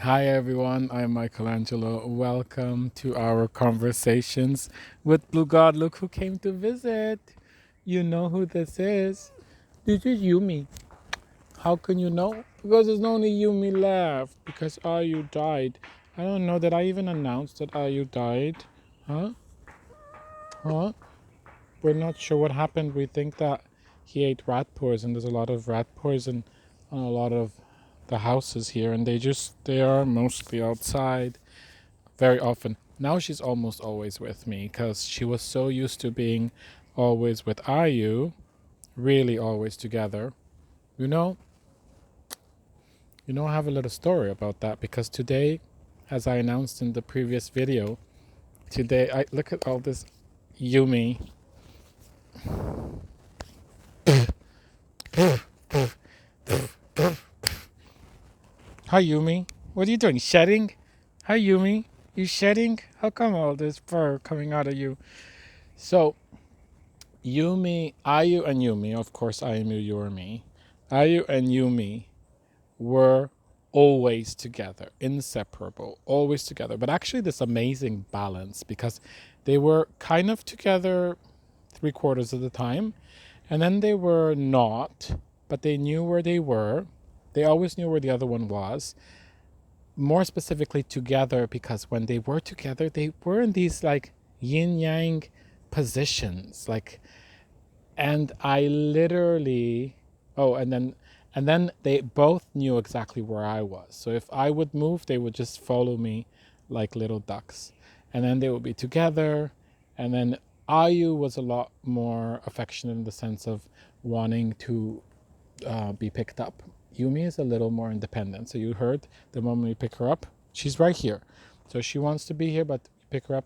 Hi everyone, I'm Michelangelo. Welcome to our conversations with Blue God. Look who came to visit. You know who this is. This is Yumi. How can you know? Because there's only Yumi left. Because Ayu died. I don't know that I even announced that Ayu died. Huh? Huh? We're not sure what happened. We think that he ate rat poison. There's a lot of rat poison on a lot of the houses here, and they are mostly outside very often. Now she's almost always with me because she was so used to being always with Ayu, really always together. You know, I have a little story about that because today, as I announced in the previous video, today I look at all this Yumi. Hi Yumi, what are you doing? Shedding? Hi Yumi, you shedding? How come all this fur coming out of you? So Yumi, Ayu and Yumi, of course I am you are me. Ayu and Yumi were always together, inseparable, always together. But actually, this amazing balance because they were kind of together 3/4 of the time, and then they were not, but they knew where they were. They always knew where the other one was. More specifically, together because when they were together, they were in these like yin yang positions, like, and I literally, oh, and then they both knew exactly where I was. So if I would move, they would just follow me like little ducks. And then they would be together. And then Ayu was a lot more affectionate in the sense of wanting to be picked up. Yumi is a little more independent. So you heard the moment we pick her up, she's right here. So she wants to be here, but you pick her up.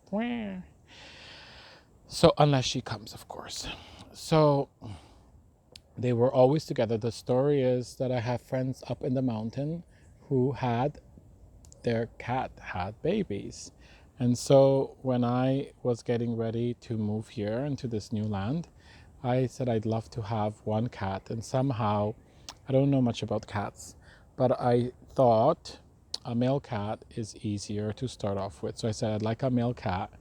So unless she comes, of course. So they were always together. The story is that I have friends up in the mountain who had their cat had babies. And so when I was getting ready to move here into this new land, I said I'd love to have one cat. And somehow, I don't know much about cats, but I thought a male cat is easier to start off with. So I said I'd like a male cat.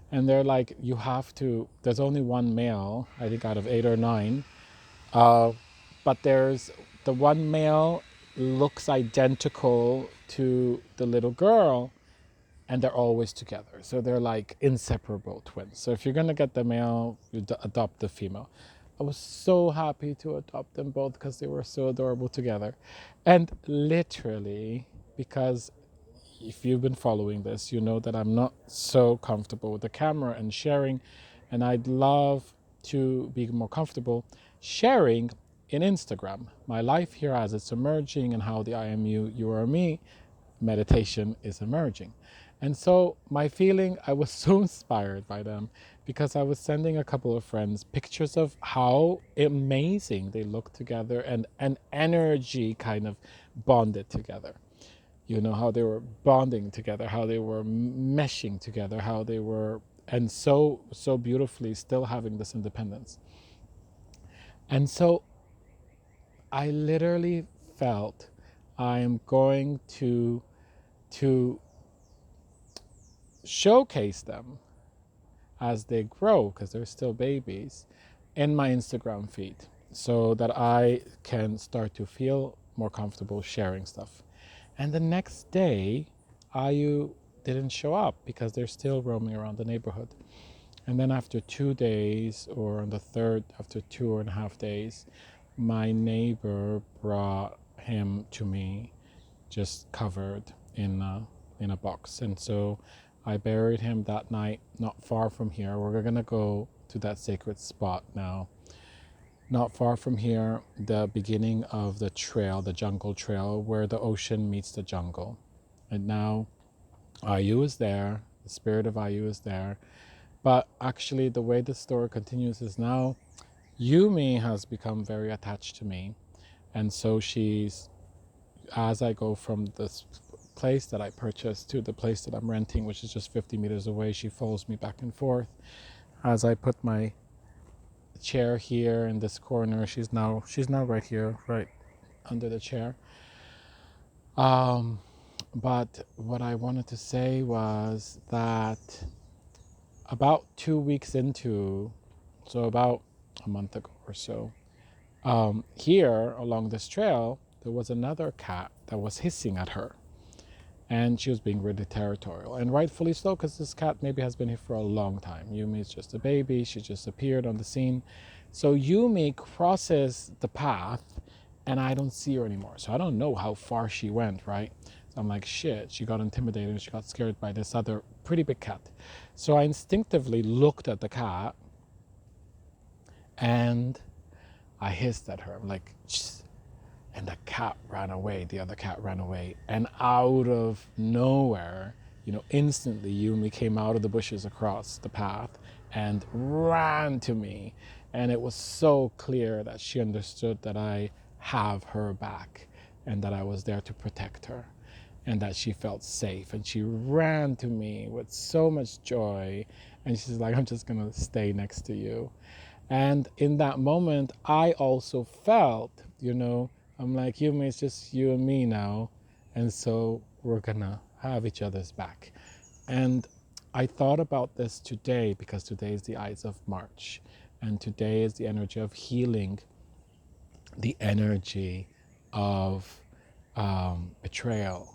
And they're like, you have to, there's only one male, I think out of 8 or 9. Uh, but there's the one male looks identical to the little girl, and they're always together. So they're like inseparable twins. So if you're gonna get the male, you adopt the female. I was so happy to adopt them both because they were so adorable together. And literally, because if you've been following this, you know that I'm not so comfortable with the camera and sharing, and I'd love to be more comfortable sharing in Instagram my life here as it's emerging and how the I am you, you are me meditation is emerging. And so my feeling, I was so inspired by them because I was sending a couple of friends pictures of how amazing they look together and an energy kind of bonded together. You know, how they were bonding together, how they were meshing together, how they were, and so beautifully still having this independence. And so I literally felt I am going to showcase them as they grow because they're still babies in my Instagram feed so that I can start to feel more comfortable sharing stuff. And the next day, Ayu didn't show up because they're still roaming around the neighborhood. And then after 2 days, or on the third, after 2.5 days, my neighbor brought him to me just covered in a box. And so I buried him that night, not far from here. We're gonna go to that sacred spot now. Not far from here, the beginning of the trail, the jungle trail, where the ocean meets the jungle. And now Ayu is there, the spirit of Ayu is there. But actually, the way the story continues is now Yumi has become very attached to me. And so she's, as I go from this place that I purchased to the place that I'm renting, which is just 50 meters away, she follows me back and forth. As I put my chair here in this corner, she's now right here, right under the chair. Um, But what I wanted to say was that about 2 weeks into, so about a month ago or so, here along this trail, there was another cat that was hissing at her. And she was being really territorial. And rightfully so, because this cat maybe has been here for a long time. Yumi is just a baby. She just appeared on the scene. So Yumi crosses the path and I don't see her anymore. So I don't know how far she went, right? So I'm like, shit, she got intimidated and she got scared by this other pretty big cat. So I instinctively looked at the cat and I hissed at her. I'm like, shh. And the cat ran away. The other cat ran away. And out of nowhere, instantly Yumi came out of the bushes across the path and ran to me. And it was so clear that she understood that I have her back and that I was there to protect her and that she felt safe. And she ran to me with so much joy. And she's like, I'm just going to stay next to you. And in that moment, I also felt, I'm like, Yumi, it's just you and me now. And so we're going to have each other's back. And I thought about this today because today is the Ides of March. And today is the energy of healing, the energy of betrayal,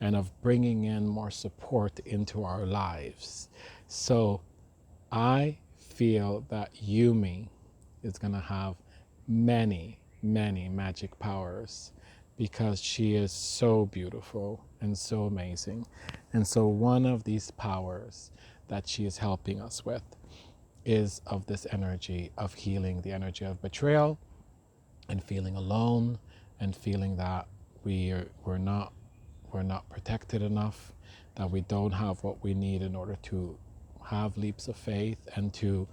and of bringing in more support into our lives. So I feel that Yumi is going to have many, many magic powers because she is so beautiful and so amazing. And so one of these powers that she is helping us with is of this energy of healing, the energy of betrayal and feeling alone and feeling that we're not protected enough, that we don't have what we need in order to have leaps of faith and to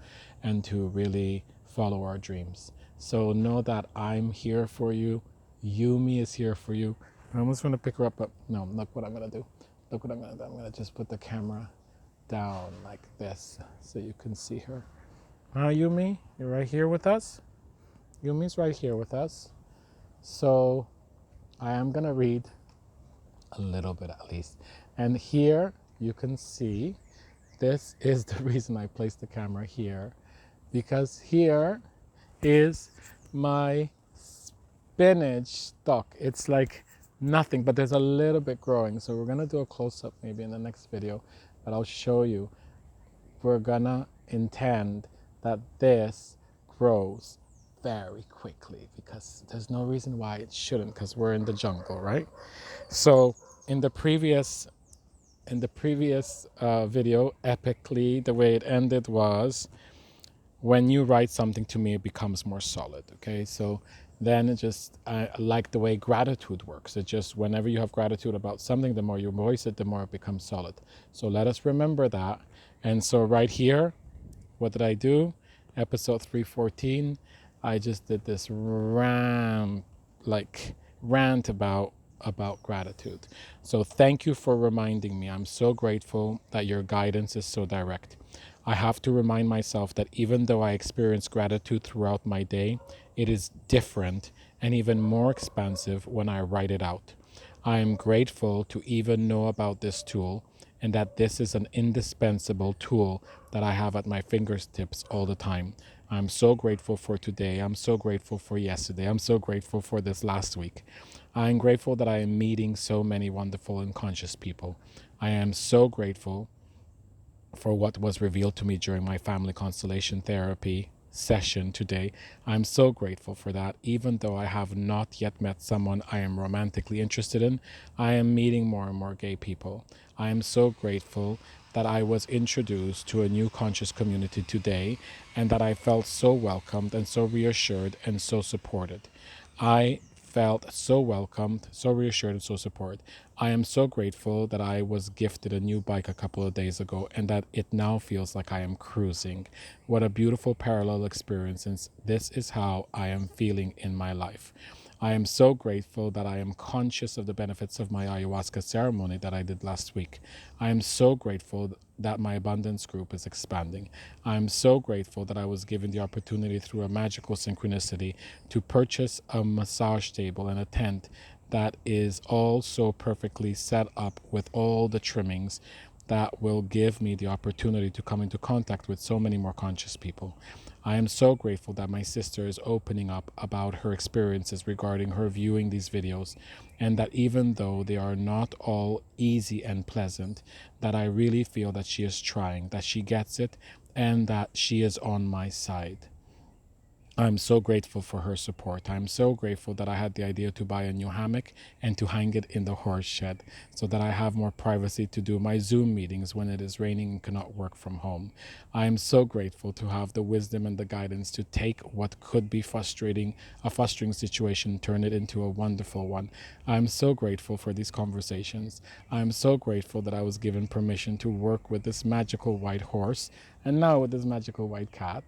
really follow our dreams. So know that I'm here for you. Yumi is here for you. I almost want to pick her up, but no, look what I'm going to do. Look what I'm going to do. I'm going to just put the camera down like this so you can see her. Yumi, you're right here with us? Yumi's right here with us. So I am going to read a little bit at least. And here you can see, this is the reason I placed the camera here, because here is my spinach stalk. It's like nothing, but there's a little bit growing. So we're gonna do a close-up maybe in the next video, but I'll show you. We're gonna intend that this grows very quickly because there's no reason why it shouldn't, because we're in the jungle, right? So in the previous video, epically, the way it ended was, when you write something to me, it becomes more solid. Okay, so then it just, I like the way gratitude works. It just, whenever you have gratitude about something, the more you voice it, the more it becomes solid. So let us remember that. And so right here, what did I do? Episode 314, I just did this rant about gratitude. So thank you for reminding me. I'm so grateful that your guidance is so direct. I have to remind myself that even though I experience gratitude throughout my day, it is different and even more expansive when I write it out. I am grateful to even know about this tool and that this is an indispensable tool that I have at my fingertips all the time. I'm so grateful for today. I'm so grateful for yesterday. I'm so grateful for this last week. I am grateful that I am meeting so many wonderful and conscious people. I am so grateful for what was revealed to me during my family constellation therapy session today. I'm so grateful for that. Even though I have not yet met someone I am romantically interested in, I am meeting more and more gay people. I am so grateful that I was introduced to a new conscious community today and that I felt so welcomed and so reassured and so supported. I felt so welcomed, so reassured, and so supported. I am so grateful that I was gifted a new bike a couple of days ago and that it now feels like I am cruising. What a beautiful parallel experience, and this is how I am feeling in my life. I am so grateful that I am conscious of the benefits of my ayahuasca ceremony that I did last week. I am so grateful that my abundance group is expanding. I am so grateful that I was given the opportunity through a magical synchronicity to purchase a massage table and a tent that is all so perfectly set up with all the trimmings that will give me the opportunity to come into contact with so many more conscious people. I am so grateful that my sister is opening up about her experiences regarding her viewing these videos, and that even though they are not all easy and pleasant, that I really feel that she is trying, that she gets it, and that she is on my side. I'm so grateful for her support. I'm so grateful that I had the idea to buy a new hammock and to hang it in the horse shed so that I have more privacy to do my Zoom meetings when it is raining and cannot work from home. I am so grateful to have the wisdom and the guidance to take what could be a frustrating situation, turn it into a wonderful one. I'm so grateful for these conversations. I'm so grateful that I was given permission to work with this magical white horse and now with this magical white cat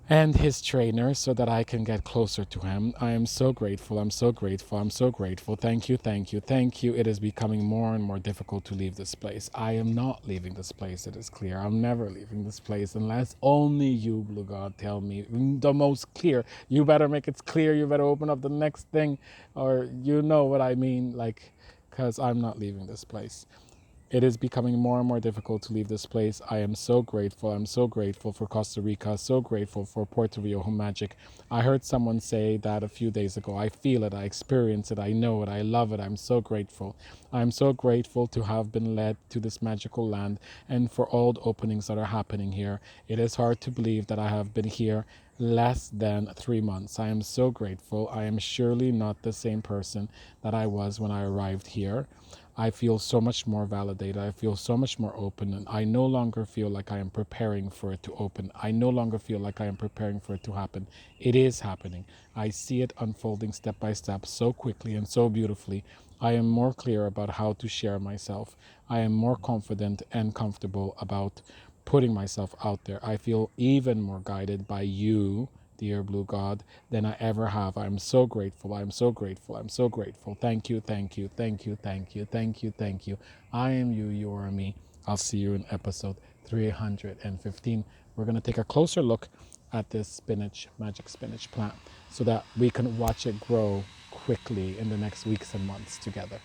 and his trainer so that I can get closer to him. I am so grateful. I'm so grateful. I'm so grateful. Thank you, thank you, thank you. It is becoming more and more difficult to leave this place. I am not leaving this place, it is clear. I'm never leaving this place unless only you, Blue God, tell me the most clear. You better make it clear. You better open up the next thing, or you know what I mean, like, because I'm not leaving this place. It is becoming more and more difficult to leave this place. I am so grateful. I'm so grateful for Costa Rica, so grateful for Puerto Riojo Magic. I heard someone say that a few days ago. I feel it, I experience it, I know it, I love it. I'm so grateful. I'm so grateful to have been led to this magical land and for all the openings that are happening here. It is hard to believe that I have been here less than 3 months. I am so grateful. I am surely not the same person that I was when I arrived here. I feel so much more validated. I feel so much more open. And I no longer feel like I am preparing for it to open. I no longer feel like I am preparing for it to happen. It is happening. I see it unfolding step by step so quickly and so beautifully. I am more clear about how to share myself. I am more confident and comfortable about putting myself out there. I feel even more guided by you, dear Blue God, than I ever have. I'm so grateful. I'm so grateful. I'm so grateful. Thank you, thank you, thank you, thank you, thank you, thank you. I am you, you are me. I'll see you in episode 315. We're going to take a closer look at this spinach, magic spinach plant, so that we can watch it grow quickly in the next weeks and months together.